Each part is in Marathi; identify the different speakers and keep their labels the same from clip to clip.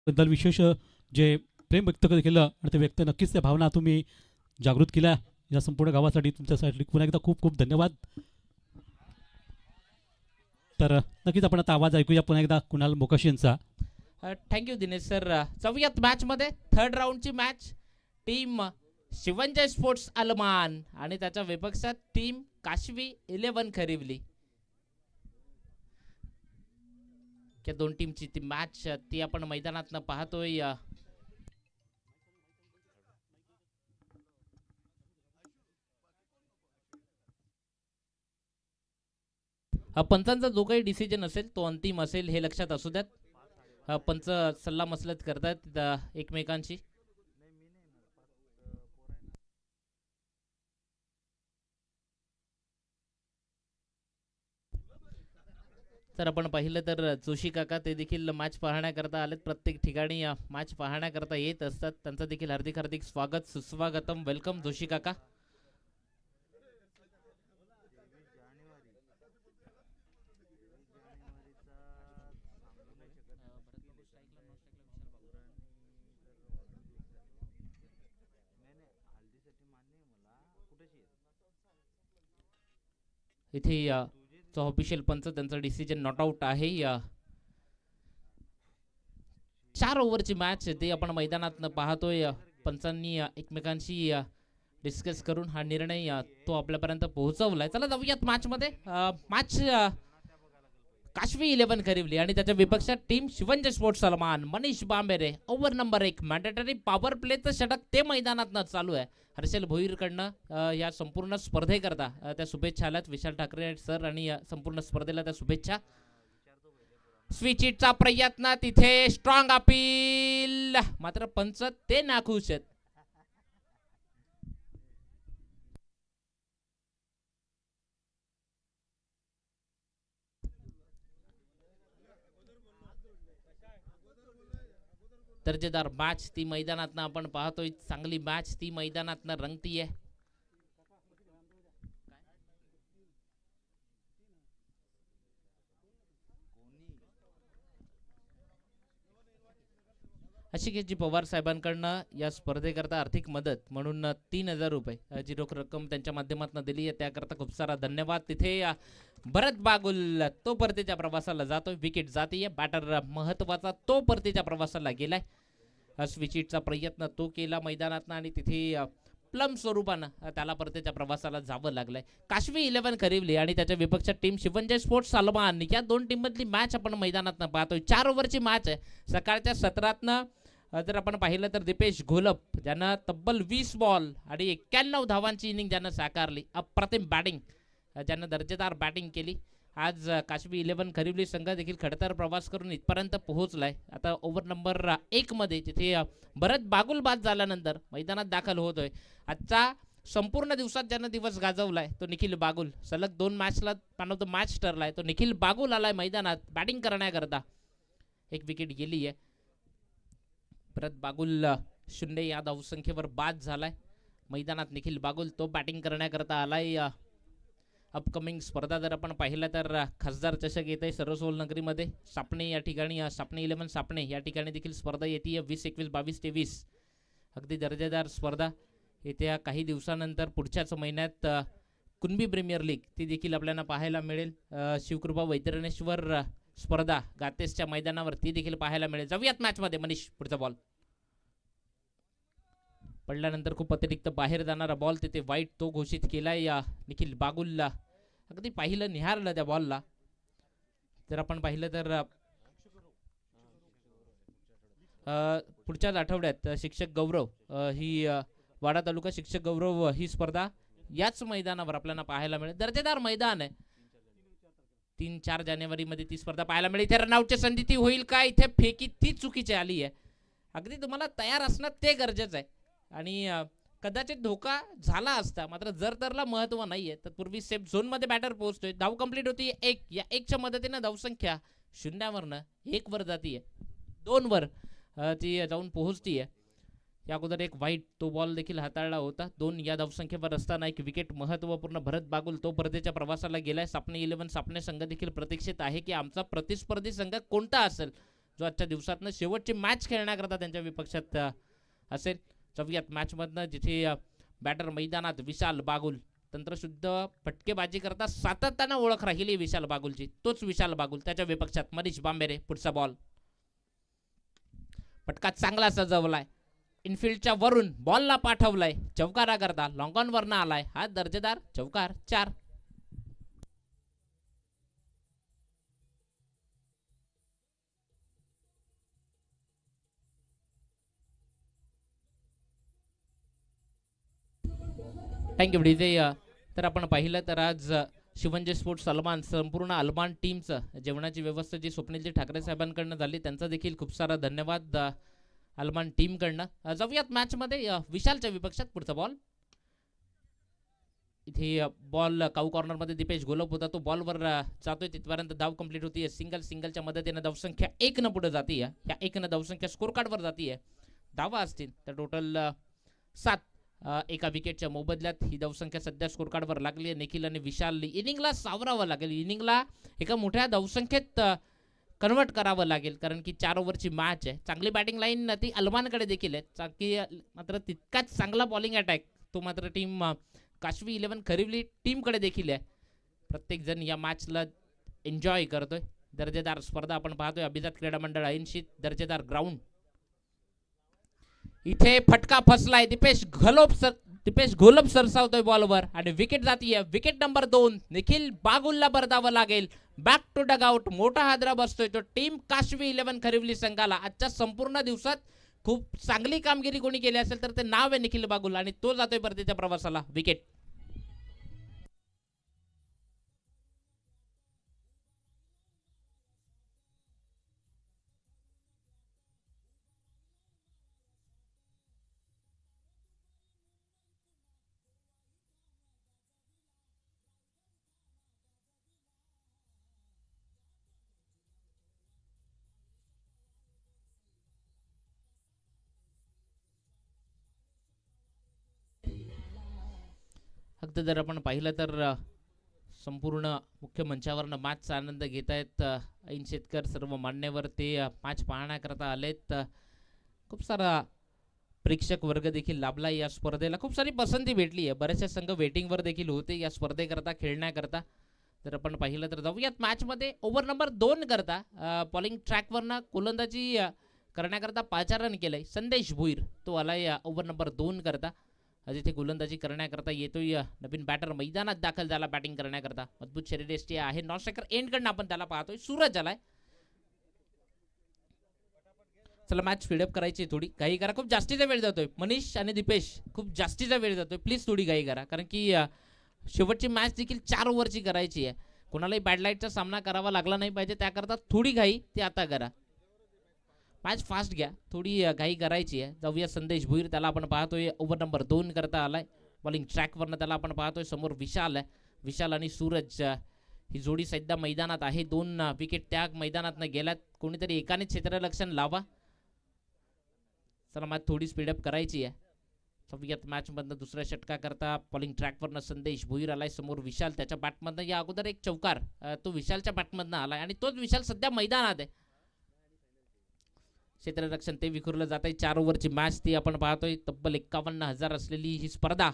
Speaker 1: बद्दल विशेष जे प्रेम व्यक्त केलं आणि ते व्यक्त नक्कीच त्या भावना तुम्ही जागृत केल्या या संपूर्ण गावासाठी तुमच्यासाठी पुन्हा एकदा खूप खूप धन्यवाद. तर नक्कीच आपण आता आवाज ऐकूया पुन्हा एकदा कुणाल मोकाशी यांचा.
Speaker 2: Thank you Dinesh sir. चौथ्यात मॅच मध्ये थर्ड राऊंडची match team Shivanjay sports Alman आणि त्याच्या विपक्षात टीम काशवी 11 खरिवली या दोन टीमची ती मॅच ती आपण मैदानात पाहतोय. पंचांचा जो काही डिसिजन असेल तो अंतिम असेल हे लक्षात असू द्यात. पंच सल्ला मसलत करतात एकमेकांशी. तर आपण पाहिलं तर जोशी काका ते देखील मॅच पाहण्याकरता आलेत. प्रत्येक ठिकाणी मॅच पाहण्याकरता येत असतात. त्यांचं देखील हार्दिक हार्दिक स्वागत सुस्वागतम वेलकम जोशी काका. इथे जो ऑफिशियल पंच त्यांचा डिसिजन नॉट आउट आहे. 4 ओव्हरची मॅच ते आपण मैदानात पाहतोय. पंचांनी एकमेकांशी डिस्कस करून हा निर्णय तो आपल्यापर्यंत पोहोचवलाय. चला जाऊयात मॅच मध्ये. मॅच काशवी 11 खरिवली आणि त्याच्या विपक्षात team Shivanjay sports Alman Manish Bambere. Over number 1 mandatory power प्लेचं षटक ते मैदानात चालू आहे. हर्षल भोईरकडनं या संपूर्ण स्पर्धेकरता त्या शुभेच्छा आल्यात. विशाल ठाकरे सर आणि संपूर्ण स्पर्धेला त्या शुभेच्छा. स्विच हिटचा प्रयत्न तिथे स्ट्रॉंग अपील मात्र पंच ते नाखुश आहेत. दर्जेदार मॅच ती मैदानात आपण पाहतोय. चांगली मॅच ती मैदानात रंगतीये. अशिकेशजी पवार साहेबांकडनं या स्पर्धेकरता आर्थिक मदत म्हणून 3000 रुपये जी रोख रक्कम त्यांच्या माध्यमातून दिली आहे त्याकरता खूप सारा धन्यवाद. तिथे भरत बागुल तो परतीच्या प्रवासाला जातोय. विकेट जातीय. बॅटर महत्वाचा तो परतीच्या प्रवासाला गेलाय. स्विचिटचा प्रयत्न तो केला मैदानात आणि तिथे प्लम स्वरूपानं त्याला परतीच्या प्रवासाला जावं लागलंय. काशवी 11 खरिवली आणि त्याच्या विपक्षात टीम शिवंजय स्पोर्ट्स अलमान या दोन टीम मधली मॅच आपण मैदानात पाहतोय. 4 ओव्हरची मॅच आहे. सकाळच्या सत्रातनं जर आपण पाहिलं तर दीपेश घोलप ज्यानं तब्बल 20 बॉल आणि 91 धावांची इनिंग ज्यानं साकारली. अप्रतिम बॅटिंग ज्यानं दर्जेदार बॅटिंग केली. आज काशवी 11 खरिवली संघ देखील खडतर प्रवास करून इथपर्यंत पोहोचलाय. आता ओव्हर नंबर 1 मध्ये जिथे भरत बागुल बाद झाल्यानंतर मैदानात दाखल होतोय. आजचा संपूर्ण दिवसात ज्यानं दिवस गाजवलाय तो निखिल बागुल. सलग 2 मॅचला मॅन ऑफ द मॅच ठरलाय तो निखिल बागुल आलाय मैदानात बॅटिंग करण्याकरता. एक विकेट गेली आहे. भरत बागुल 0 या धावसंख्येवर बाद झालाय. मैदानात निखिल बागुल तो बॅटिंग करण्याकरता आलाय. अपकमिंग स्पर्धा जर आपण पाहिलं तर खासदार चषक येत आहे सरसोल नगरीमध्ये. सापणे या ठिकाणी सापणे 11 सापणे या ठिकाणी देखील स्पर्धा येते 20, 21, 22, 23. अगदी दर्जेदार स्पर्धा. येत्या काही दिवसानंतर पुढच्याच महिन्यात कुणबी प्रीमियर लीग ती देखील आपल्याला पाहायला मिळेल. शिवकृपा वैतरणेश्वर स्पर्धा गातेसच्या मैदानावर ती देखील पाहायला मिळेल. जाऊयात मॅच मध्ये. मनीष पुढचा बॉल पडल्यानंतर खूप अतिरिक्त बाहेर जाणारा बॉल तिथे वाईट तो घोषित केलाय निखिल बागुलला. अगदी पाहिलं निहारलं त्या बॉलला. जर आपण पाहिलं तर पुढच्याच आठवड्यात शिक्षक गौरव ही वाडा तालुका शिक्षक गौरव ही स्पर्धा याच मैदानावर आपल्याला पाहायला मिळेल. दर्जेदार मैदान आहे. 3-4 जानेवारी मध्ये ती स्पर्धा पाहायला मिळेल. इथे रनआउटची संधी ती होईल का? इथे फेकी ती चुकीची आली आहे. अगदी तुम्हाला तयार असणं ते गरजेचं आहे आणि कदाचित धोका झाला असता मात्र जर तरला महत्व नाहीये. तत्पूर्वी सेफ झोन मध्ये बॅटर पोहोचतोय. धाव कंप्लीट होती 1. या 1च्या मदतीने धावसंख्या 0वरनं 1 वर जातीये. 2 वर ती जाऊन पोहोचतीये. या अगोदर एक वाईट तो बॉल देखील हाताळला होता. 2 या धावसंख्येवर असताना एक विकेट महत्वपूर्ण. भरत बागुल तो परदेच्या प्रवासाला गेलाय. सापणे 11 सापणे संघ देखील प्रतीक्षित आहे की आमचा प्रतिस्पर्धी संघ कोणता असेल जो आजच्या दिवसातनं शेवटची मॅच खेळण्याकरता त्यांच्या विपक्षात असेल. जाऊयात मॅचमधनं जिथे बॅटर मैदानात विशाल बागुल तंत्रशुद्ध फटकेबाजी करता सातत्यानं ओळख राहिली विशाल बागुलची. तोच विशाल बागुल त्याच्या विपक्षात मनीष बांबेरे. पुढचा बॉल फटका चांगला सजवलाय, इनफिल्डच्या वरून बॉलला पाठवलाय, चौकारा करता लॉंग ऑन वरनं आलाय. हा दर्जेदार चौकार. 4. Thank you DJ. तर आपण पाहिलं तर आज शिवंजी स्पोर्ट्स अल्मान संपूर्ण अल्मान टीमचं जेवणाची व्यवस्था जी स्वप्नीलजी ठाकरे साहेबांकडनं झाली त्यांचा देखील खूप सारा धन्यवाद अल्मान टीमकडनं. जाऊयात मॅचमध्ये विशालच्या विपक्षात. पुढचा बॉल इथे बॉल काऊ कॉर्नरमध्ये दीपेश गोलप होता, तो बॉलवर जातोय तिथपर्यंत धाव कंप्लीट होतीये. सिंगलच्या मदतीने धावसंख्या 1 न पुढे जातीये. ह्या 1 न धावसंख्या स्कोर कार्डवर जातीये. धावा असतील तर टोटल 7. एका विकेटच्या मोबदल्यात ही धावसंख्या सध्या स्कोर कार्डवर लागली आहे. निखिल आणि विशाल इनिंगला सावरावं लागेल, इनिंगला एका मोठ्या धावसंख्येत कन्वर्ट करावं लागेल, कारण की 4 ओव्हरची मॅच आहे. चांगली बॅटिंग लाईन ती अल्मानकडे देखील आहे, मात्र तितकाच चांगला बॉलिंग अटॅक तो मात्र टीम काशवी 11 खरिवली टीमकडे देखील आहे. प्रत्येक जण या मॅचला एन्जॉय करतोय. दर्जेदार स्पर्धा आपण पाहतोय. अभिजात क्रीडा मंडळ 80 दर्जेदार ग्राउंड. इथे फटका फसलाय. दीपेश घोलप सरसावतोय बॉलवर आणि विकेट जातीये. विकेट नंबर 2 निखिल बागुलला बरदावं लागेल. Back to dugout. मोठा हादरा बसतोय तो टीम काशवी 11 खरिवली संघाला. आजच्या संपूर्ण दिवसात खूप चांगली कामगिरी कोणी केली असेल तर ते नाव आहे निखिल बागुल आणि तो जातोय परतीच्या प्रवासाला. विकेट. फक्त जर आपण पाहिलं तर संपूर्ण मुख्य मंचावरनं मॅचचा आनंद घेत आहेत ऐनशेतकर सर्व मान्यवर. ते मॅच पाहण्याकरता आलेत. खूप सारा प्रेक्षक वर्ग देखील लाभला या स्पर्धेला. खूप सारी पसंती भेटली आहे. बरेचसे संघ वेटिंगवर देखील होते या स्पर्धेकरता खेळण्याकरता. जर आपण पाहिलं तर जाऊयात मॅचमध्ये. ओव्हर नंबर 2 करता बॉलिंग ट्रॅकवरनं गोलंदाजी करण्याकरता 5 रन केलंय संदेश भुईर. तो आलाय ओव्हर नंबर 2 करता. जिथे गोलंदाजी करण्याकरता येतोय नवीन बॅटर मैदानात दाखल झाला बॅटिंग करण्याकरता. मजबूत शरीरयष्टी आहे. नॉन स्ट्रायकर एंडकडनं आपण त्याला पाहतोय. सूरज आलाय. चला मॅच स्पीडअप करायची थोडी. घाई करा. खूप जास्तीचा वेळ जातोय. मनीष आणि दीपेश खूप जास्तीचा वेळ जातोय. प्लीज थोडी घाई करा, कारण की शेवटची मॅच देखील 4 ओव्हरची करायची आहे. कोणालाही बॅड लाईटचा सामना करावा लागला नाही पाहिजे, त्याकरता थोडी घाई ती आता करा. मॅच फास्ट घ्या. थोडी घाई करायची आहे. जाऊया संदेश भुईर. त्याला आपण पाहतोय ओव्हर नंबर 2 करता आलाय. बॉलिंग ट्रॅकवरनं त्याला आपण पाहतोय. समोर विशाल आहे. विशाल आणि सूरज ही जोडी सध्या मैदानात आहे. 2 विकेट त्या मैदानातनं गेल्यात. कोणीतरी एकाने क्षेत्ररक्षण लावा. चला मॅच थोडी स्पीडअप करायची आहे. जाऊयात मॅचमधनं दुसऱ्या षटकाकरता बॉलिंग ट्रॅकवरनं संदेश भुईर आलाय. समोर विशाल. त्याच्या बॅटमधनं या अगोदर एक चौकार तो विशालच्या बॅटमधनं आलाय आणि तोच विशाल सध्या मैदानात आहे. क्षेत्ररक्षण ते विखुरलं जात आहे. 4 ओव्हरची मॅच ती आपण पाहतोय. तब्बल 51,000 असलेली ही स्पर्धा.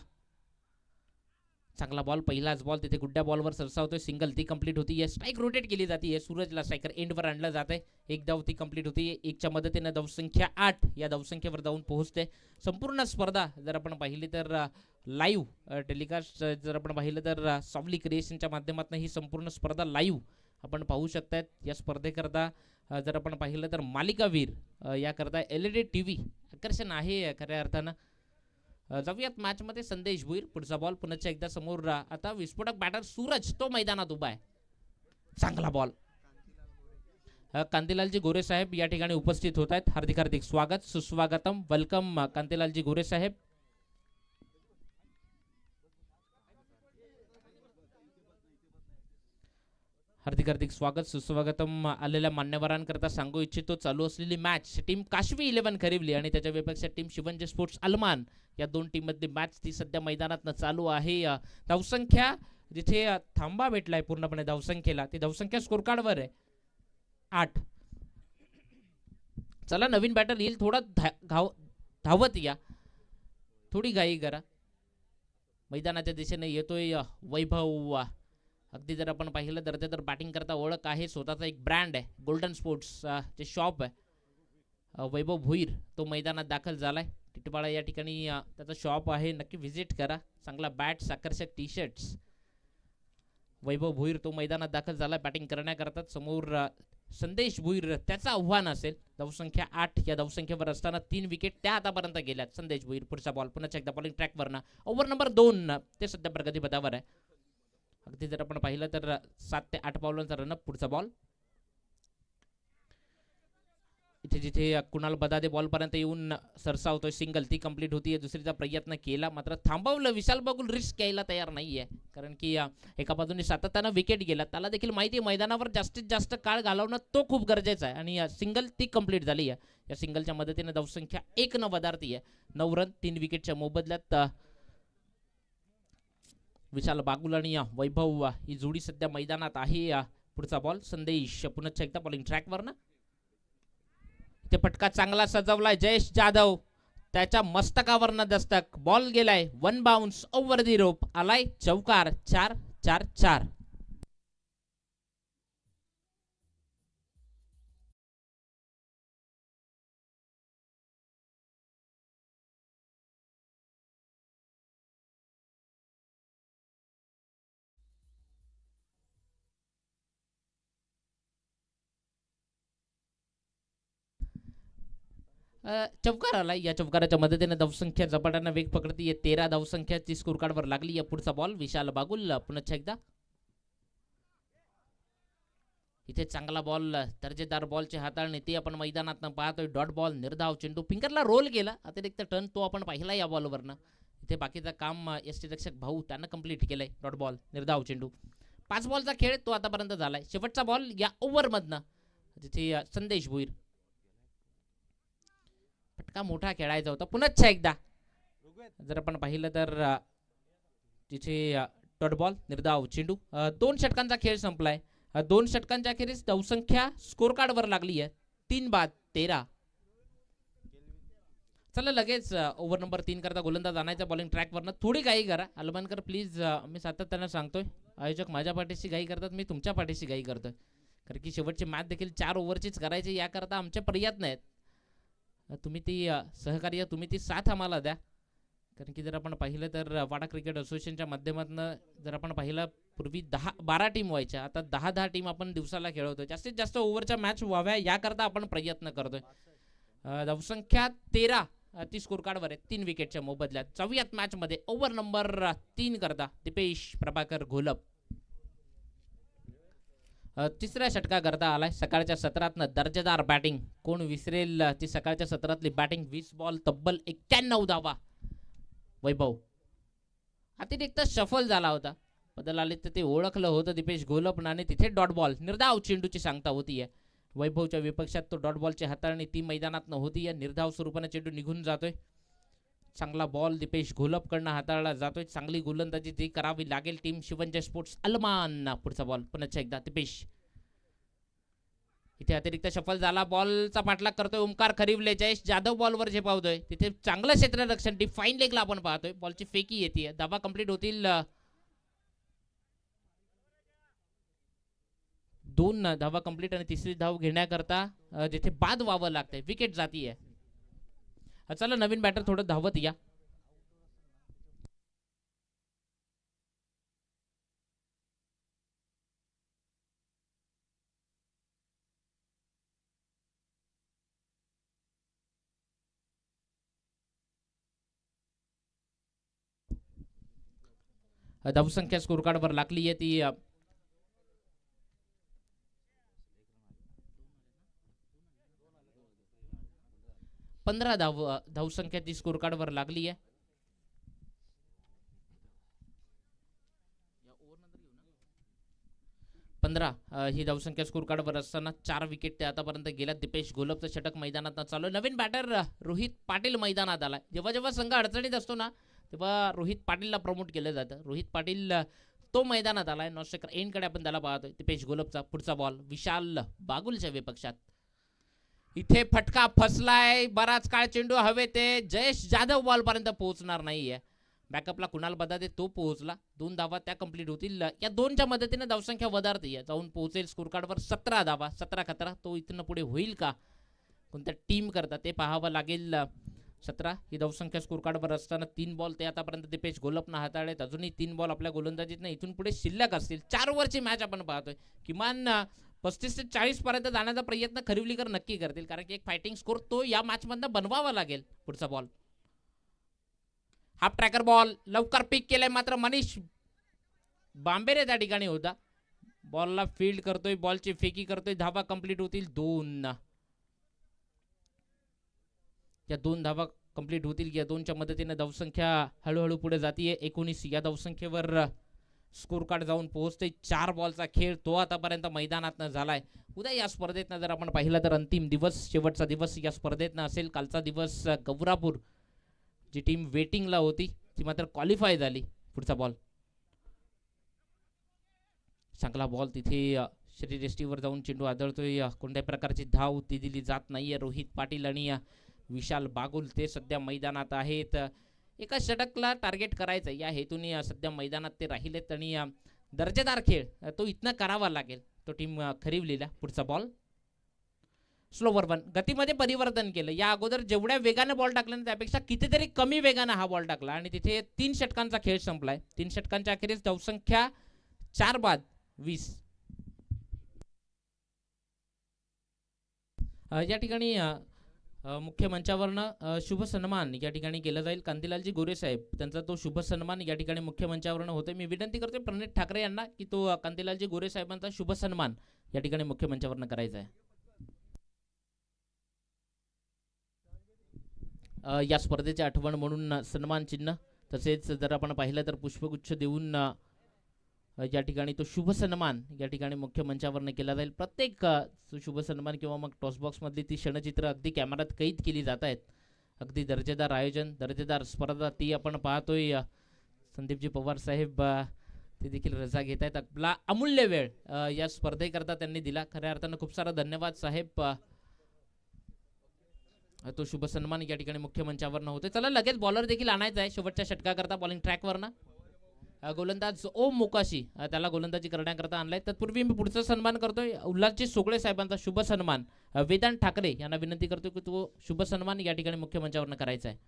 Speaker 2: चांगला बॉल, पहिलाच बॉल तिथे गुड्ड्या बॉलवर सरसावतोय. सिंगल ती कंप्लीट होती. स्ट्राईक रोटेट केली जाते. सूरजला स्ट्रायकर एंडवर आणलं जात आहे. एक धाव ती कंप्लीट होती. 1च्या मदतीने धावसंख्या 8 या धावसंख्येवर जाऊन पोहोचते. संपूर्ण स्पर्धा जर आपण पाहिली तर लाईव्ह टेलिकास्ट जर आपण पाहिलं तर सावली क्रिएशनच्या माध्यमातून ही संपूर्ण स्पर्धा लाईव्ह आपण पाहू शकतात. या स्पर्धेकरता जर आपण पाहिलं तर मालिकावीर याकरता LED TV आकर्षण आहे खऱ्या अर्थानं. जाऊयात मॅचमध्ये. संदेश भुईर. पुढचा बॉल पुन्हा एकदा समोर. आता विस्फोटक बॅटर सूरज तो मैदानात उभा आहे. चांगला बॉल. कांतीलालजी गोरे साहेब या ठिकाणी उपस्थित होत आहेत. हार्दिक हार्दिक स्वागत, सुस्वागतम, वेलकम कांतीलालजी गोरे साहेब. हार्दिक हार्दिक स्वागत, सुस्वागतम. आलेल्या मान्यवरांकरता सांगू इच्छितो चालू असलेली मॅच टीम काशवी 11 खरिवली आणि त्याच्या विपक्षात टीम शिवंजी स्पोर्ट्स अल्मान या 2 टीममधली मॅच ती सध्या मैदानात चालू आहे. धावसंख्या जिथे थांबा भेटलाय पूर्णपणे धावसंख्येला, ती धावसंख्या स्कोर कार्डवर आहे 8. चला नवीन बॅटर येईल, थोडा धावत या, थोडी घाई करा. मैदानाच्या दिशेने येतोय वैभव. अगदी जर आपण पाहिलं तर ते तर बॅटिंग करता ओळख आहे, स्वतःचा एक ब्रँड आहे, गोल्डन स्पोर्ट्स जे शॉप आहे. वैभव भोईर तो मैदानात दाखल झालाय. टिटवाळा या ठिकाणी त्याचा शॉप आहे, नक्की व्हिजिट करा. चांगला बॅट्स, आकर्षक टी शर्ट्स. वैभव भोईर तो मैदानात दाखल झाला बॅटिंग करण्याकरता. समोर संदेश भोईर, त्याचं आव्हान असेल. धावसंख्या 8 या धावसंख्येवर असताना 3 विकेट त्या आतापर्यंत गेल्यात. संदेश भोईर पुढचा बॉल पुन्हा एकदा बॉलिंग ट्रॅकवरनं. ओव्हर नंबर 2 ते सध्या प्रगतीपथावर आहे. अगदी जर आपण पाहिलं तर 7 ते 8 पावलांचा रनअप. पुढचा बॉल इथे जिथे कुणाल बदादे बॉलपर्यंत येऊन सरसावतोय, सिंगल ती कंप्लीट होतीये. दुसरीचा प्रयत्न केला मात्र थांबवलं. विशाल बागुल रिस्क घ्यायला तयार नाहीये, कारण की एका बाजूने सातत्यानं विकेट गेला. त्याला देखील माहिती आहे मैदानावर जास्तीत जास्त काळ घालवणं तो खूप गरजेचं आहे, आणि सिंगल ती कंप्लीट झाली आहे. या सिंगलच्या मदतीने धावसंख्या 1 न वधारती आहे. 9 रन 3 विकेटच्या मोबदल्यात. विशाल बागुल आणि वैभव ही जोडी सध्या मैदानात आहे. पुढचा बॉल संदेश पुन्हा एकदा बॉलिंग ट्रॅकवरनं. ते फटका चांगला सजवलाय जयेश जाधव, त्याच्या मस्तकावरनं दस्तक. बॉल गेलाय 1 बाउन्स ओव्हर दी रोप. आलाय चौकार. 4-4-4. चौकार आलाय. या चौकाराच्या मदतीने धावसंख्या झपाट्यानं वेग पकडतीये. 13 धावसंख्या ती स्कोर कार्डवर लागली. या पुढचा बॉल विशाल बागुल पुन्हा एकदा. इथे चांगला बॉल, दर्जेदार बॉलची हाताळणी ती आपण मैदानात पाहतोय. डॉट बॉल, निर्धाव चेंडू, फिंगरला रोल केला. अतिरिक्त टर्न तो आपण पाहिला या बॉलवरनं. इथे बाकीचं काम यष्टीरक्षक भाऊ त्यानं कंप्लीट केलंय. डॉट बॉल, निर्धाव चेंडू. 5 बॉलचा खेळ तो आतापर्यंत झालाय. शेवटचा बॉल या ओव्हरमधनं जिथे संदेश भोईर. फटका मोठा खेळायचा होता. पुन्हा एकदा जर आपण पाहिलं तर तिथे डॉट बॉल, निर्धाव चेंडू. 2 षटकांचा खेळ संपलाय. 2 षटकांच्या अखेरीस धावसंख्या स्कोर कार्डवर लागली आहे 3 बाद 13. चला लगेच ओव्हर नंबर 3 करता गोलंदाज आणायचा बॉलिंग ट्रॅकवरनं. थोडी घाई करा अलमानकर प्लीज. मी सातत्यानं सांगतोय, आयोजक माझ्या पाठीशी घाई करतात, मी तुमच्या पाठीशी घाई करतोय, कारण की शेवटची मॅच देखील 4 ओव्हरचीच करायची. याकरता आमचे प्रयत्न आहेत. तुम्ही ती सहकार्य, तुम्ही ती साथ आम्हाला द्या. कारण की जर आपण पाहिलं तर वाडा क्रिकेट असोसिएशनच्या माध्यमातून जर आपण पाहिलं पूर्वी 10-12 टीम व्हायच्या, आता 10-10 टीम आपण दिवसाला खेळवतोय. जास्तीत जास्त ओव्हरच्या मॅच व्हाव्या याकरता आपण प्रयत्न करतोय. धावसंख्या 13 ती स्कोर कार्डवर आहे 3 विकेटच्या मोबदल्यात. 4व्यात मॅच मध्ये ओव्हर नंबर 3 करता दीपेश प्रभाकर घोलप. तिसऱ्या षटका करता आलाय. सकाळच्या सत्रातनं दर्जेदार बॅटिंग, कोण विसरेल ती सकाळच्या सत्रातली बॅटिंग. 20 बॉल तब्बल 91 धावा. वैभव अतिरिक्त सफल झाला होता, बदल आले तर ते ओळखलं होतं दीपेश घोलपनाने. तिथे डॉट बॉल, निर्धाव चेंडूची सांगता होतीये. वैभवच्या विपक्षात तो डॉट बॉलची हाताळणी ती मैदानात होतीये. निर्धाव स्वरूपाने चेंडू निघून जातोय. चांगला बॉल दीपेश घोलपकडनं हाताळला जातोय. चांगली गोलंदाजी ती करावी लागेल टीम शिवंजय स्पोर्ट्स अलमान. पुढचा बॉल पुन्हा एकदा दीपेश. इथे अतिरिक्त सफल झाला. बॉलचा पाठलाग करतोय ओमकार खरिवले. जयेश जाधव बॉलवर झेपावतोय. तिथे चांगलं क्षेत्ररक्षण, ती फाईन लेगला आपण पाहतोय. बॉलची फेकी येते. धावा कंप्लीट होतील. 2 धावा कंप्लीट आणि तिसरी धाव घेण्याकरता जिथे बाद व्हावं लागतंय, विकेट जातीये. चला नवीन बॅटर थोडं धावत या. धावसंख्या स्कोर कार्डवर लागली आहे ती 15 धावसंख्या ती स्कोर कार्डवर लागली आहे. ही धावसंख्या स्कोर कार्डवर असताना 4 विकेट ते आतापर्यंत गेल्यात. दीपेश घोलपचं षटक मैदानात चालू. नवीन बॅटर रोहित पाटील मैदानात आला. जेव्हा जेव्हा संघ अडचणीत असतो ना, तेव्हा रोहित पाटीलला प्रमोट केलं जातं. रोहित पाटील तो मैदानात आलाय. नॉस्ट्रेकर एंडकडे आपण त्याला पाहतोय. दीपेश घोलपचा पुढचा बॉल विशाल बागुलच्या विपक्षात. इथे फटका फसलाय, बराच काळ चेंडू हवे ते जयेश जाधव बॉल पर्यंत पोहोचणार नाहीये. बॅकअपला कुणाल बदाते तो पोहोचला, 2 धावा त्या कंप्लीट होतील. या 2च्या मदतीने धावसंख्या वधारते, जाऊन पोहोचेल स्कोर कार्डवर 17 धावा. 17 खतरा तो इथनं पुढे होईल का, कोणत्या टीम करता ते पाहावं लागेल. 17 ही धावसंख्या स्कोर कार्डवर असताना 3 बॉल ते आतापर्यंत दिपेश गोलपनं हाताळलेत. अजूनही 3 बॉल आपल्या गोलंदाजीतनं इथून पुढे शिल्लक असतील. 4 ओव्हरची मॅच आपण पाहतोय. किमान 35 ते 40 पर्यंत जाण्याचा प्रयत्न खरिवलीकर नक्की करतील, कारण की एक फायटिंग स्कोर तो या मॅच मधनं बनवावा लागेल. पुढचा बॉल हाफ ट्रॅकर बॉल लवकर पिक केलाय, मात्र मनीष बांबेरे त्या ठिकाणी होता. बॉलला फील्ड करतोय, बॉलची फेकी करतोय. धावा कंप्लीट होतील 2. या 2 धावा कंप्लीट होतील. या 2च्या मदतीने धावसंख्या हळूहळू पुढे जातीये. 19 या धावसंख्येवर स्कोर कार्ड जाऊन पोहोचते. 4 बॉलचा खेळ तो आतापर्यंत मैदानातनं झालाय. उद्या या स्पर्धेतनं जर आपण पाहिलं तर अंतिम दिवस, शेवटचा दिवस या स्पर्धेतनं असेल. कालचा दिवस गौरापूर जी टीम वेटिंगला होती ती मात्र क्वालिफाय झाली. पुढचा बॉल चांगला बॉल तिथे श्रीरेष्टीवर जाऊन चेंडू आदळतोय. कोणत्याही प्रकारची धाव ती दिली जात नाहीये. रोहित पाटील आणि विशाल बागुल ते सध्या मैदानात आहेत. एका षटकला टार्गेट करायचं या हेतूने सध्या मैदानात ते राहिलेत आणि दर्जेदार खेळ तो इथनं करावा लागेल तो टीम खरिवलीला. पुढचा बॉल स्लोवर वन, गतीमध्ये परिवर्तन केलं. या अगोदर जेवढ्या वेगाने बॉल टाकला त्यापेक्षा कितीतरी कमी वेगाने हा बॉल टाकला आणि तिथे 3 षटकांचा खेळ संपलाय. 3 षटकांच्या अखेरीस धावसंख्या 4 बाद 20. या ठिकाणी मुख्य मंचावरनं शुभ सन्मान या ठिकाणी केला जाईल. कांतीलालजी गोरे साहेब त्यांचा तो शुभ सन्मान या ठिकाणी मुख्य मंचावरनं होतोय. मी विनंती करतोय प्रणित ठाकरे यांना की तो कांतीलालजी गोरे साहेबांचा शुभ सन्मान या ठिकाणी मुख्य मंचावरनं करायचा आहे. या स्पर्धेची आठवण म्हणून सन्मान चिन्ह, तसेच जर आपण पाहिलं तर पुष्पगुच्छ देऊन या ठिकाणी तो शुभ सन्मान या ठिकाणी मुख्य मंचावरनं केला जाईल. प्रत्येक शुभ सन्मान किंवा मग टॉसबॉक्स मधली ती क्षणचित्र अगदी कॅमेऱ्यात कैद केली जात आहेत. अगदी दर्जेदार आयोजन, दर्जेदार स्पर्धा ती आपण पाहतोय. संदीपजी पवार साहेब ते देखील रजा घेत आहेत. आपला अमूल्य वेळ या स्पर्धेकरता त्यांनी दिला. खऱ्या अर्थानं खूप सारा धन्यवाद साहेब. तो शुभ सन्मान या ठिकाणी मुख्य मंचावरनं होते. चला लगेच बॉलर देखील आणायचा आहे शेवटच्या षटकाकरता बॉलिंग ट्रॅकवरनं. गोलंदाज ओम मोकाशी त्याला गोलंदाजी करण्याकरता आणलाय. तत्पूर्वी मी पुढचा सन्मान करतोय उल्हासजी सोगळे साहेबांचा शुभ सन्मान. वेदांत ठाकरे यांना विनंती करतोय की तो शुभ सन्मान या ठिकाणी मुख्य मंचावरनं करायचा आहे.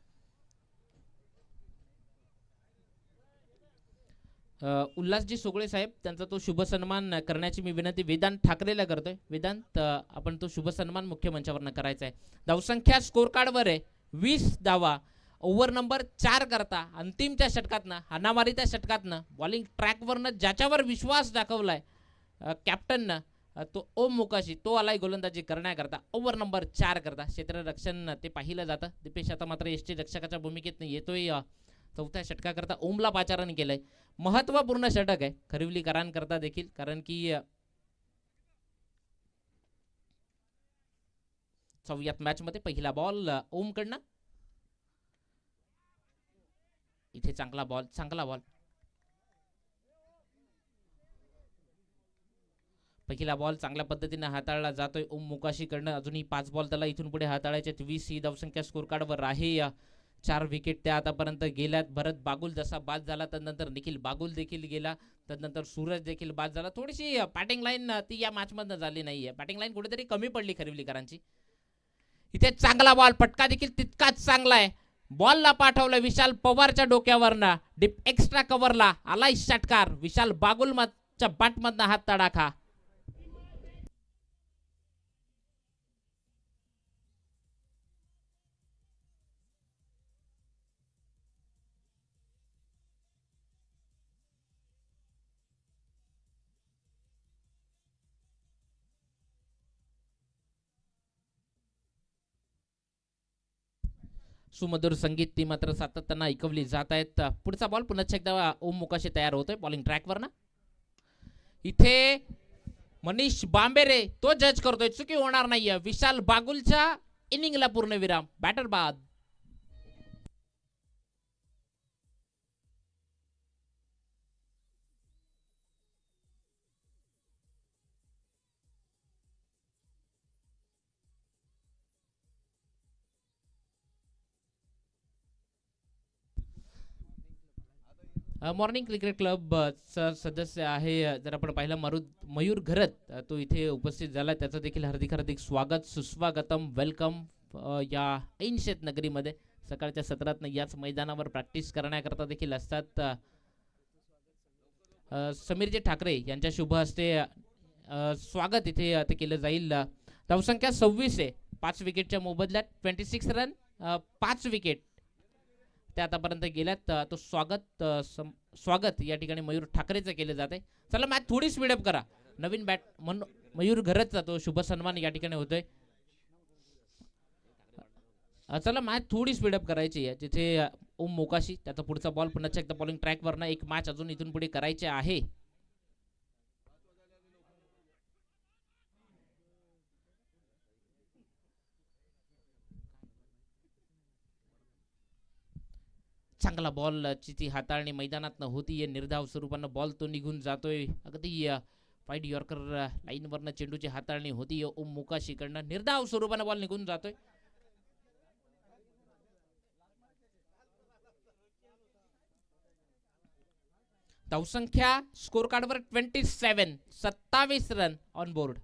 Speaker 2: उल्हासजी सोगळे साहेब त्यांचा तो शुभ सन्मान करण्याची मी विनंती वेदांत ठाकरेला करतोय. वेदांत आपण तो शुभ सन्मान मुख्य मंचावरनं करायचा आहे. धावसंख्या स्कोर कार्डवर आहे 20 धावा. ओव्हर नंबर 4 करता अंतिमच्या षटकातनं, हाणामारीच्या षटकातनं बॉलिंग ट्रॅकवरनं ज्याच्यावर विश्वास दाखवलाय कॅप्टननं तो ओम मुकाशी, तो आलाय गोलंदाजी करण्याकरता. ओव्हर नंबर 4 करता क्षेत्ररक्षण ते पाहिलं जातं. दिपेश आता मात्र यष्टी रक्षकाच्या भूमिकेत येतोय. चौथ्या षटकाकरता ओमला पाचारण केलंय. महत्वपूर्ण षटक आहे खरिवलीकरांकरता देखील, कारण की 4व्या मॅच मध्ये पहिला बॉल ओम कडनं. इथे चांगला बॉल पहिला बॉल चांगल्या पद्धतीने हाताळला जातोय ओम मुकाशी कडनं. अजूनही 5 बॉल त्याला इथून पुढे हाताळायचे. 20 ही धावसंख्या स्कोर कार्डवर आहे. 4 विकेट त्या आतापर्यंत गेल्यात. भरत बागुल जसा बाद झाला त्यानंतर निखिल बागुल देखील गेला, त्यानंतर सूरज देखील बाद झाला. थोडीशी बॅटिंग लाईन ती या मॅच मधनं झाली नाहीये. बॅटिंग लाईन कुठेतरी कमी पडली खरिवलीकरांची. इथे चांगला बॉल, फटका देखील तितकाच चांगला आहे. बॉलला पाठवलं विशाल पवारच्या डोक्यावरनं, डीप एक्स्ट्रा कव्हरला आलाय षटकार. विशाल बागुलच्या बॅटमधनं हात तडाखा. सुमधुर संगीत ती मात्र सातत्यानं ऐकवली जात आहेत. पुढचा बॉल पुन्हा एकदा ओम मुकाशी तयार होतोय बॉलिंग ट्रॅकवर ना. इथे मनीष बांबेरे तो जज करतोय, चुकी होणार नाहीये. विशाल बागुलच्या इनिंगला पूर्ण विराम. बॅटर बाद. मॉर्निंग क्रिकेट क्लब चा सदस्य आहे. जर आपण पाहिलं मयूर घरत तो इथे उपस्थित झाला. त्याचं देखील हार्दिक हार्दिक स्वागत सुस्वागतम वेलकम या ऐनशेत नगरीमध्ये. सकाळच्या सत्रात याच मैदानावर प्रॅक्टिस करण्याकरता देखील असतात. समीरजी ठाकरे यांच्या शुभ हस्ते स्वागत इथे ते केलं जाईल. धावसंख्या 26 आहे. 5 विकेटच्या मोबदल्यात 26 रन 5 विकेट ते आतापर्यंत गेल्यात. तो स्वागत या ठिकाणी मयूर ठाकरेचं केलं जाते. चला मॅच थोडी स्पीडअप करा. नवीन बॅट मयूर घरतचा तो शुभ सन्मान या ठिकाणी होतोय. चला मॅच थोडी स्पीडअप करायची आहे. जिथे ओम मोकाशी त्याचा पुढचा बॉल पुन्हा एकदा बॉलिंग ट्रॅकवरनं एक मॅच अजून इथून पुढे करायचे आहे. चांगला बॉल ची ती हाताळणी मैदानात होतीये. निर्धाव स्वरूपानं बॉल तो निघून जातोय. अगदी वाईड यॉर्कर लाईनवरनं चेंडूची हाताळणी होती ओम मोकाशीकडनं. निर्धाव स्वरूपानं बॉल निघून जातोय. धावसंख्या स्कोर कार्डवर 27 रन ऑन बोर्ड.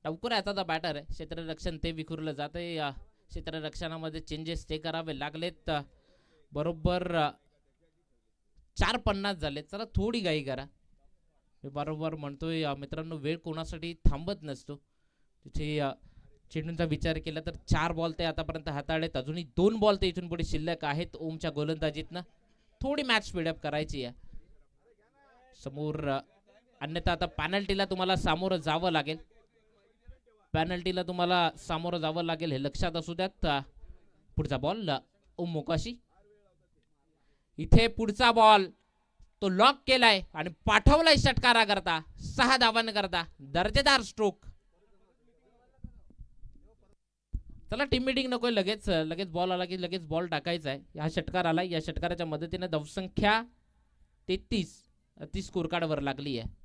Speaker 2: लवकर याचा बॅटर आहे. क्षेत्ररक्षण ते विखुरलं जाते. क्षेत्ररक्षणामध्ये चेंजेस ते करावे लागलेत. बरोबर 4:50 झाले. चला थोडी घाई करा. मी बरोबर म्हणतोय मित्रांनो, वेळ कोणासाठी थांबत नसतो. तिथे चेंडूंचा विचार केला तर 4 बॉल ते आतापर्यंत हाताळलेत. अजूनही 2 बॉल ते इथून पुढे शिल्लक आहेत ओमच्या गोलंदाजीतनं. थोडी मॅच स्पीडअप करायची आहे समोर. अन्यथा आता पॅनल्टीला तुम्हाला सामोरं जावं लागेल. पॅनल्टीला तुम्हाला सामोरं जावं लागेल हे लक्षात असू द्यात. पुढचा बॉल ओम मोकाशी. इथे पुढचा बॉल तो लॉक केलाय आणि पाठवलाय षटकारा करता 6 धावांना करता. दर्जेदार स्ट्रोक. चला टीम मीटिंग नकोय. लगेच बॉल आला की लगेच बॉल टाकायचा आहे. हा षटकार आला. या षटकाराच्या मदतीने धावसंख्या 33 ती स्कोर कार्डवर लागली आहे.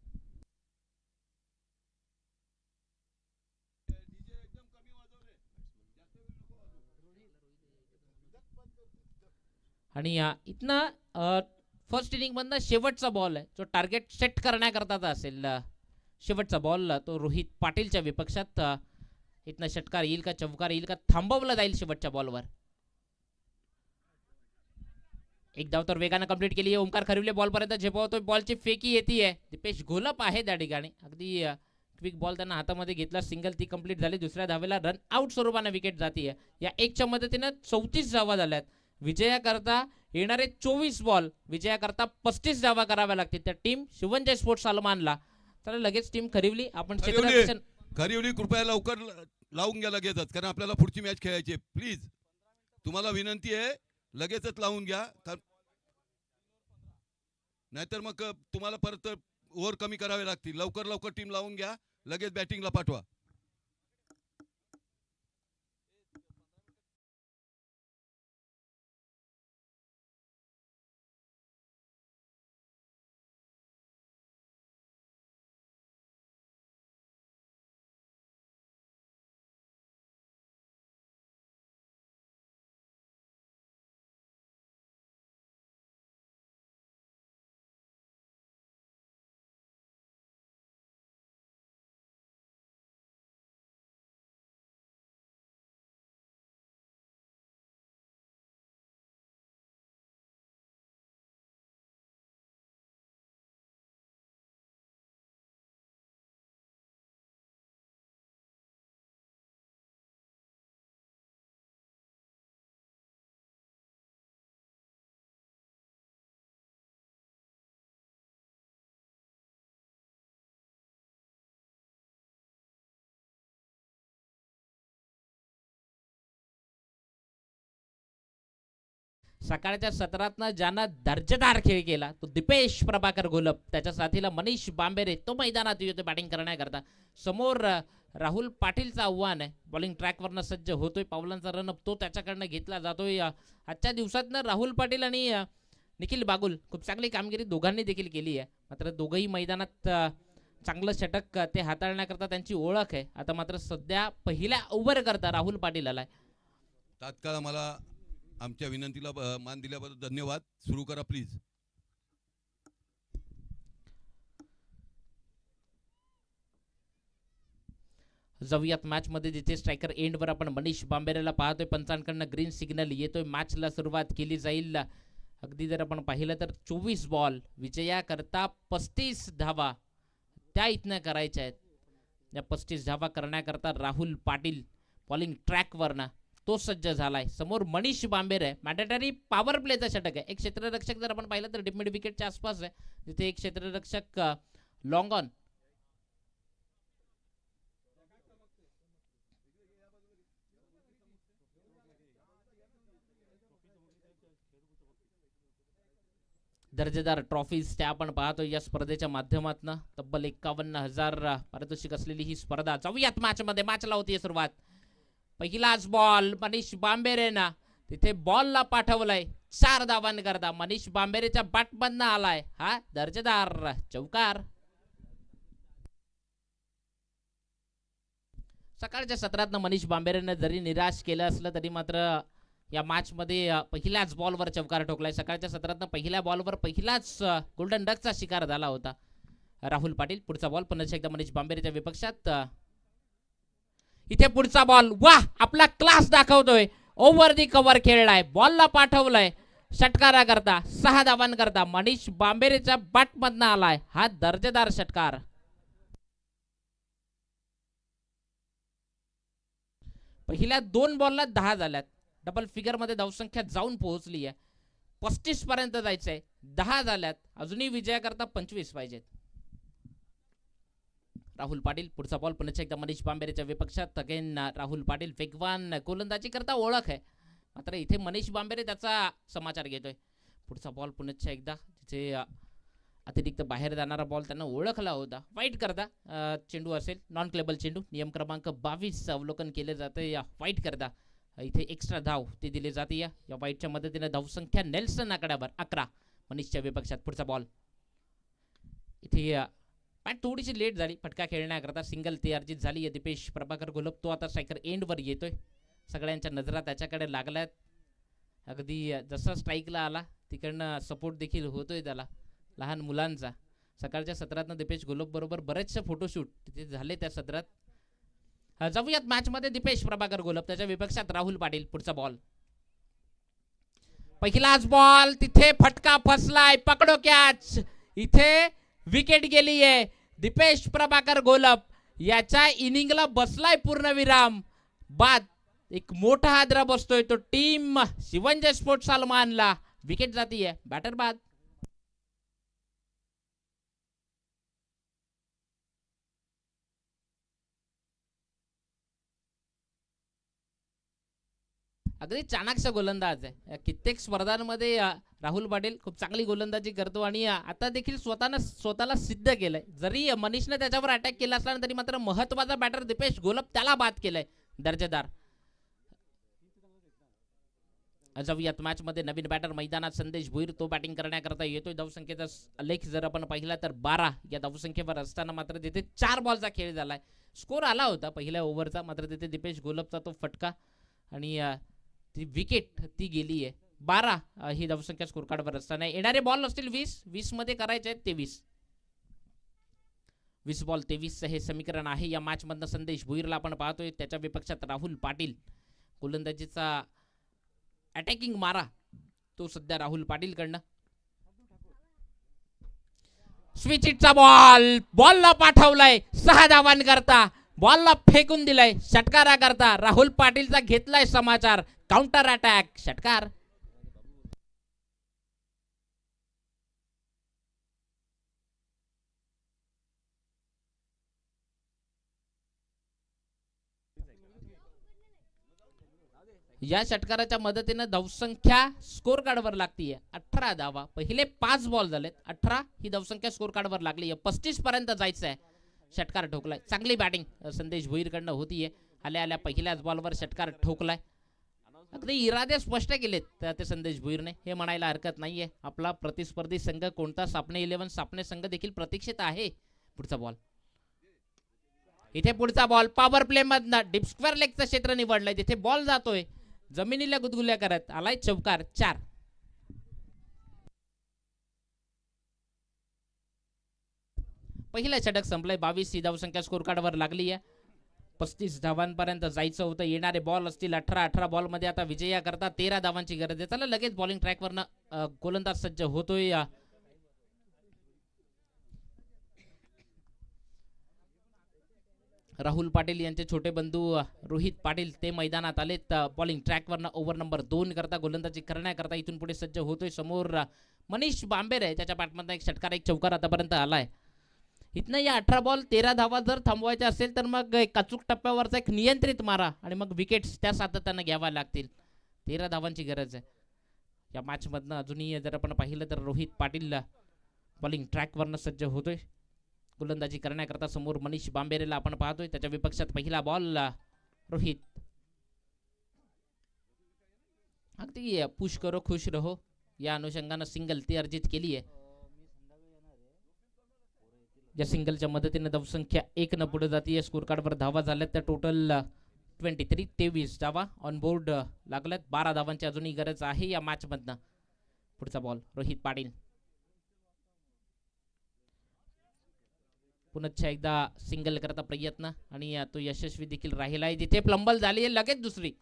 Speaker 2: आणि इथनं फर्स्ट इनिंग मधनं शेवटचा बॉल आहे जो टार्गेट सेट करण्याकरताचा असेल. शेवटचा बॉल तो रोहित पाटीलच्या विपक्षात. इथनं षटकार येईल का, चौकार येईल का, थांबवला जाईल शेवटच्या बॉलवर. एक धाव तर वेगानं कंप्लीट केली आहे. ओमकार खरिवले बॉल पर्यंत झेपवतोय. बॉलची फेकी येते. दीपेश घोलप आहे त्या ठिकाणी. अगदी क्विक बॉल त्यांना हातामध्ये घेतला. सिंगल ती कंप्लीट झाली. दुसऱ्या धावेला रन आउट स्वरूपाने विकेट जातीये. या एकच्या मदतीनं 34 धावा झाल्यात. विजयाकरता येणारे 24 बॉल विजयाकरता 35 धावा कराव्या लागतील त्या टीम शिवंजय स्पोर्ट्स सलमानला. चला लगेच टीम खरिवली. आपण
Speaker 3: खरिवली कृपया लवकर लावून घ्या लगेचच, कारण आपल्याला पुढची मॅच खेळायची आहे. प्लीज तुम्हाला विनंती आहे, लगेचच लावून घ्या. नाहीतर मग तुम्हाला परत ओव्हर कमी करावे लागतील. लवकर टीम लावून घ्या. लगेच बॅटिंगला पाठवा.
Speaker 2: सकाळच्या सत्रातनं ज्यानं दर्जेदार खेळ केला तो दीपेश प्रभाकर घोलप. त्याच्या साथीला मनीष बांबेरे तो मैदानात येतो बॅटिंग करण्याकरता. समोर राहुल पाटीलचं आव्हान आहे. बॉलिंग ट्रॅकवरनं सज्ज होतोय. पावलांचा रनअप तो त्याच्याकडनं घेतला जातोय. आजच्या दिवसातनं राहुल पाटील आणि निखिल बागुल खूप चांगली कामगिरी दोघांनी देखील केली आहे. मात्र दोघंही मैदानात चांगलं षटक ते हाताळण्याकरता त्यांची ओळख आहे. आता मात्र सध्या पहिल्या ओव्हर करता राहुल पाटील आलाय.
Speaker 3: तात्काळ मला आमच्या विनंतीला मान दिल्याबद्दल धन्यवाद. सुरू करा प्लीज.
Speaker 2: जाऊयात मॅच मध्ये जिथे स्ट्रायकर एंडवर आपण मनीष बांबेरेला पाहतोय. पंचांकडनं ग्रीन सिग्नल येतोय. मॅचला सुरुवात केली जाईल. अगदी जर आपण पाहिलं तर 24 बॉल विजयाकरता 35 धावा त्या इथनं करायच्या आहेत. या 35 धावा करण्याकरता राहुल पाटील बॉलिंग ट्रॅकवरनं तो सज्ज झालाय. समोर मनीष बांबेरे मॅन्डेटरी पॉवर प्लेचा षटक आहे. एक क्षेत्ररक्षक जर आपण पाहिलं तर मिड विकेटच्या आसपास आहे, जिथे एक क्षेत्ररक्षक लॉंग ऑन दर्जेदार ट्रॉफीज त्या आपण पाहतो या स्पर्धेच्या माध्यमातून. तब्बल 51,000 पारितोषिक असलेली ही स्पर्धा. जाऊयात मॅच मध्ये. मॅचला होती सुरुवात. पहिलाच बॉल मनीष बांबेरेना तिथे बॉलला पाठवलाय 4 धावांकरता. मनीष बांबेरेच्या बॅटमधनं आलाय हा दर्जेदार चौकार. सकाळच्या सत्रातनं मनीष बांबेरेनं जरी निराश केलं असलं तरी मात्र या मॅच मध्ये पहिल्याच बॉलवर चौकार ठोकलाय. सकाळच्या सत्रातनं पहिल्या बॉलवर पहिलाच गोल्डन डकचा शिकार झाला होता राहुल पाटील. पुढचा बॉल पुन्हा एकदा मनीष बांबेरेच्या विपक्षात. इथे पुढचा बॉल वाह आपला क्लास दाखवतोय. ओव्हर दी कव्हर खेळलाय. बॉलला पाठवलाय षटकारा करता 6 धावांकरता. मनीष बांबेरेच्या बॅटमधनं आलाय हा दर्जेदार षटकार. पहिल्या 2 बॉलला 10 झाल्यात. डबल फिगर मध्ये धावसंख्या जाऊन पोहोचली आहे. 35 पर्यंत जायचंय. 10 झाल्यात. अजूनही विजयाकरता 25 पाहिजेत. राहुल पाटील पुढचा बॉल पुन्हा एकदा मनीष बांबेरेच्या विपक्षात. अगेन राहुल पाटील वेगवान गोलंदाजी करता ओळख आहे, मात्र इथे मनीष बांबेरे त्याचा समाचार घेतोय. पुढचा बॉल पुन्हा एकदा तिथे अतिरिक्त बाहेर जाणारा बॉल त्यांना ओळखला होता. वाईट करता चेंडू असेल, नॉन क्लेबल चेंडू. नियम क्रमांक 22 अवलोकन केले जाते या वाईट करता. इथे एक्स्ट्रा धाव ते दिले जाते. या वाईटच्या मदतीने धावसंख्या नेल्सन आकड्यावर 11 मनीषच्या विपक्षात. पुढचा बॉल इथे थोडीशी लेट झाली फटका खेळण्याकरता. सिंगल तयारची झाली आहे. दीपेश प्रभाकर घोलप तो आता स्ट्रायकर एंडवर येतोय. सगळ्यांच्या नजरा त्याच्याकडे लागल्यात. अगदी जसा स्ट्राईकला आला तिकडनं सपोर्ट देखील होतोय त्याला लहान मुलांचा. सकाळच्या सत्रातनं दीपेश घोलप बरोबर बरेचसे फोटोशूट तिथे झाले त्या सत्रात. जाऊयात मॅच मध्ये. दीपेश प्रभाकर घोलप त्याच्या विपक्षात राहुल पाटील. पुढचा बॉल पहिलाच बॉल तिथे फटका फसलाय. पकडो कॅच. इथे विकेट गेली आहे. दीपेश प्रभाकर घोलप याच्या इनिंगला बसलाय पूर्णविराम. बाद एक मोठा हादरा बसतोय तो टीम शिवंजय स्पोर्ट्स सलमानला. विकेट जातीये. बॅटर बाद. अगदी चाणाक्ष गोलंदाज आहे. कित्येक स्पर्धांमध्ये राहुल पाटील खूप चांगली गोलंदाजी करतो आणि आता देखील स्वतःला सिद्ध केलंय. जरी मनीषने त्याच्यावर अटॅक केला असला तरी मात्र महत्वाचा बॅटर दीपेश घोलप त्याला बाद केलंय. दर्जेदार. जाऊयात मॅच मध्ये. नवीन बॅटर मैदानात संदेश भुईर तो बॅटिंग करण्याकरता येतोय. धावसंख्येचा लेख जर आपण पाहिला तर 12 या धावसंख्येवर असताना मात्र तिथे 4 बॉलचा खेळ झालाय. स्कोर आला होता पहिल्या ओव्हरचा, मात्र तिथे दीपेश घोलपचा तो फटका आणि ती विकेट ती गेली आहे. 12 ही धावसंख्या स्कोर कार्डवर असताना येणारे बॉल असतील 20 मध्ये करायचे आहेत 23. 20 बॉल 23 हे समीकरण आहे या मॅच मधनं. संदेश भुईरला आपण पाहतोय त्याच्या विपक्षात राहुल पाटील. गोलंदाजीचा अटॅकिंग मारा तो सध्या राहुल पाटील कडनं. Switch हिटचा ball. बॉलला पाठवलाय 6 धावांकरता. बॉलला फेकून दिलाय षटकारा करता. राहुल पाटीलचा घेतलाय समाचार. काउंटर अटॅक षटकार. या षटकाराच्या मदतीने धावसंख्या स्कोर कार्डवर लागतीये 18 धावा. पहिले 5 बॉल झालेत. 18 ही धावसंख्या स्कोर कार्डवर लागली आहे. 35 पर्यंत जायचं आहे. षटकार ठोकलाय. चांगली बॅटिंग संदेश भुईरकडनं होतीये. आल्या पहिल्याच बॉलवर षटकार ठोकलाय. अगदी इरादे स्पष्ट केलेत ते संदेश भुईरने, हे म्हणायला हरकत नाहीये. आपला प्रतिस्पर्धी संघ कोणता सापणे 11 सापणे संघ देखील प्रतीक्षित आहे. पुढचा बॉल इथे. पुढचा बॉल पॉवर प्ले मधनं डीप स्क्वेअर लेगचं क्षेत्र निवडलंय. तिथे बॉल जातोय जमिनीला गुदगुल्या करत आलाय चौकार 4. पहिला षटक संपलाय. 22 ही धावसंख्या स्कोर कार्डवर लागली आहे. 35 धावांपर्यंत जायचं होतं. येणारे बॉल असतील 18 बॉल मध्ये आता विजया करता 13 धावांची गरज आहे. चला लगेच बॉलिंग ट्रॅकवरनं गोलंदाज सज्ज होतोय. राहुल पाटील यांचे छोटे बंधू रोहित पाटील ते मैदानात आलेत. बॉलिंग ट्रॅकवरनं ओव्हर नंबर 2 करता गोलंदाजी करण्याकरता इथून पुढे सज्ज होतोय. समोर मनीष बांबेर आहे. त्याच्या पाठमधनं एक षटकार एक चौकार आतापर्यंत आलाय. इथनं या 18 बॉल 13 धावा जर थांबवायचे असेल तर मग अचूक टप्प्यावरचा एक नियंत्रित मारा आणि मग विकेट्स त्या सातत्यानं घ्याव्या लागतील. 13 धावांची गरज आहे या मॅचमधनं. अजूनही जर आपण पाहिलं तर रोहित पाटील बॉलिंग ट्रॅकवरनं सज्ज होतोय. गोलंदाजी करण्याकरता समोर मनीष बांबेरेला आपण पाहतोय. त्याच्या विपक्षात पहिला बॉल रोहित. अगदी पुश करो खुश रहो या अनुषंगानं सिंगल ती अर्जित केली आहे. या सिंगलच्या मदतीने धावसंख्या 1 न पुढे जाते. स्कोर कार्डवर धावा झाल्यात त्या टोटल 23 धावा ऑन बोर्ड लागल्यात. 12 धावांची अजूनही गरज आहे या मॅच मधनं. पुढचा बॉल रोहित पाटील. पुन्हा एकदा सिंगल करता प्रयत्न आणि तो यशस्वी देखील राहिला आहे. जिथे प्लंबल झाली आहे लगेच दुसरी.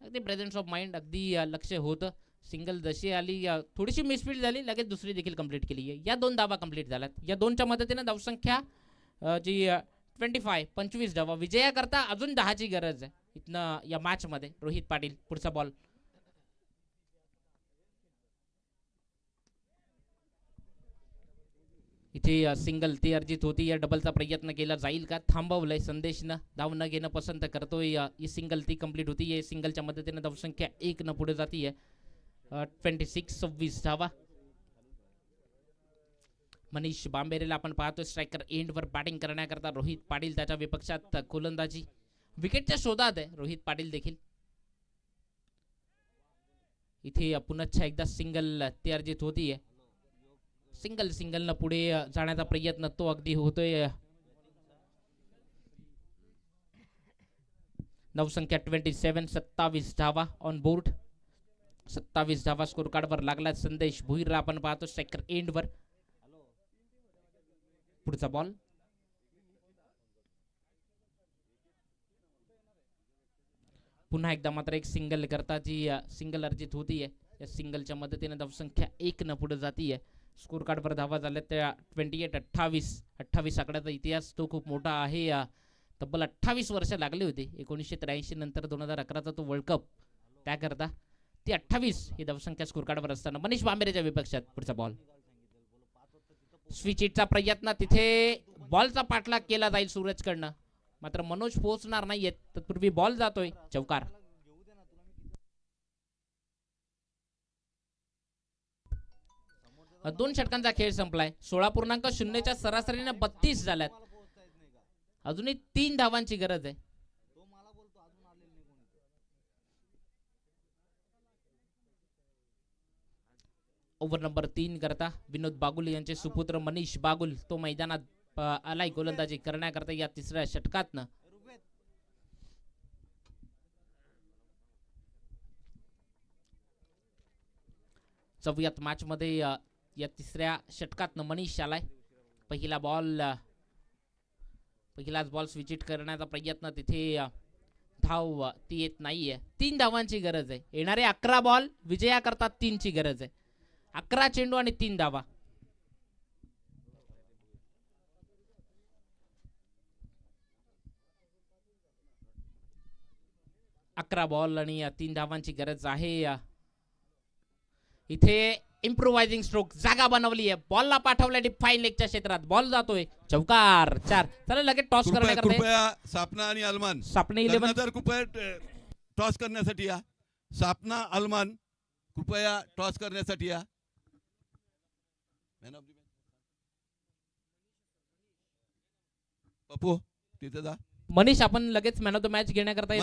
Speaker 2: अगदी प्रेझेन्स ऑफ माइंड अगदी लक्ष होतं. सिंगल जशी आली थोडीशी मिसफील्ड झाली लगेच दुसरी देखील कंप्लीट केली आहे. या 2 धावा कंप्लीट झाल्यात. या 2च्या मदतीने धावसंख्या जी 25 धावा विजया करता अजून 10ची गरज आहे इथनं या मॅच मध्ये. रोहित पाटील पुढचा बॉल. इथे सिंगल ती अर्जित होती. या डबलचा प्रयत्न केला जाईल का? थांबवलंय संदेशनं. धाव न घेणं पसंत करतोय. ही सिंगल ती कंप्लीट होती आहे. सिंगलच्या मदतीने धावसंख्या 1 न पुढे जातीये. 26 धावा. मनीष बांबेरेला आपण पाहतोय स्ट्रायकर एंडवर बॅटिंग करण्याकरता. रोहित पाटील त्याच्या विपक्षात गोलंदाजी विकेटच्या शोधात आहे रोहित पाटील देखील. इथे पुन्हा एकदा सिंगल ती अर्जित होतीये. सिंगल न पुढे जाण्याचा प्रयत्न तो अगदी होतोय. धावसंख्या 27 धावा ऑन बोर्ड. 27 धावा स्कोर कार्डवर लागला. संदेश भुईरला आपण पाहतो स्ट्रायकर एंडवर. पुढचा बॉल. पुन्हा एकदा मात्र एक सिंगल करता जी सिंगल अर्जित होतीये. या सिंगलच्या मदतीने धावसंख्या 1 न पुढे जातीये. स्कोर कार्डवर धावा झाल्या त्या 28 आकड्याचा इतिहास तो खूप मोठा आहे. तब्बल 28 वर्ष लागली होती 1983 नंतर 2011चा तो वर्ल्ड कप त्याकरता. ती 28 ही धावसंख्या स्कोर कार्डवर असताना मनीष बांबेरेच्या विपक्षात. पुढचा बॉल. स्विच हिटचा प्रयत्न. तिथे बॉलचा पाठलाग केला जाईल सूरजकडनं मात्र मनोज पोहोचणार नाहीयेत. तत्पूर्वी बॉल जातोय चौकार. दोन षटकांचा खेळ संपलाय. 16.0च्या सरासरीने 32 झाल्यात. अजूनही 3 धावांची गरज आहे. ओव्हर नंबर 3 करता विनोद बागुल यांचे सुपुत्र मनीष बागुल तो मैदानात आलाय गोलंदाजी करण्याकरता या 3ऱ्या षटकातनं. चौथ्यात मॅच मध्ये या 3ऱ्या षटकातनं मनीष आलाय. पहिलाच बॉल स्विच हिट करण्याचा प्रयत्न. तिथे धाव ती येत नाहीये. 3 धावांची गरज आहे. येणारे 11 बॉल विजया करता 3ची गरज आहे. 11 चेंडू आणि 3 धावा. अकरा बॉल आणि 3 धावांची गरज आहे. इथे इम्प्रोवायझिंग स्ट्रोक जागा बनवली आहे. बॉलला पाठवल्या डिफाईन लेगच्या क्षेत्रात. बॉल जातोय चौकार 4. चला लगेच टॉस करण्याकरता
Speaker 3: कृपया सापना आणि अल्मान
Speaker 2: सापने 11
Speaker 3: तर कृपया टॉस करण्यासाठी या. सापना अल्मान कृपया टॉस करण्यासाठी या. पप्पू तिथे जा.
Speaker 2: मनीष आपण लगेच मॅन ऑफ द मॅच घेण्याकरता